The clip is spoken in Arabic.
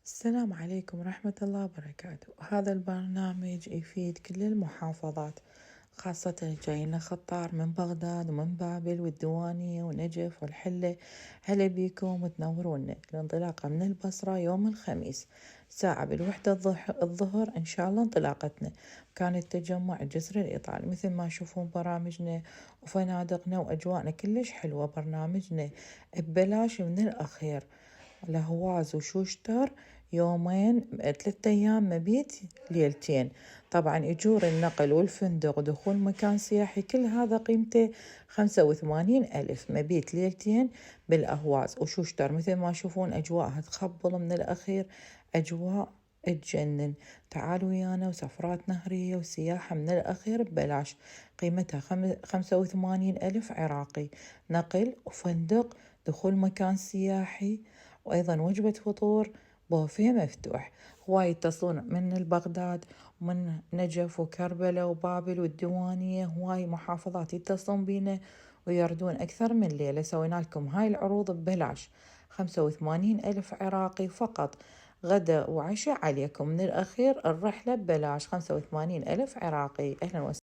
السلام عليكم ورحمة الله وبركاته. هذا البرنامج يفيد كل المحافظات، خاصة اللي جاينا خطار من بغداد ومن بابل والديوانية ونجف والحلة. هلا بيكم وتنورونا. الانطلاقة من البصرة يوم الخميس ساعة بالوحدة الظهر إن شاء الله انطلاقتنا. كان التجمع الجسر الإيطالي. مثل ما تشوفون برامجنا وفنادقنا وأجواءنا كلش حلوة. برنامجنا ببلاش من الأخير، لهواز وشوشتر، يومين 3 أيام مبيت ليلتين. طبعا أجور النقل والفندق ودخول مكان سياحي كل هذا قيمته 85,000. مبيت ليلتين بالأهواز وشوشتر. مثل ما تشوفون أجواءها تخبل من الأخير، أجواء تجنن. تعالوا ويانا وسفرات نهرية وسياحة من الأخير ببلاش، قيمتها 85,000 عراقي. نقل وفندق، دخول مكان سياحي، وأيضا وجبة فطور، بوفيه مفتوح. هواي يتصلون من البغداد ومن نجف وكربلاء وبابل والديوانية، هواي محافظات يتصلون بينا ويردون أكثر من ليلة. سوينا لكم هاي العروض ببلاش، 85,000 عراقي فقط. غدا وعشاء عليكم. من الأخير الرحلة ببلاش، 85,000 عراقي. أهلا وسهلا.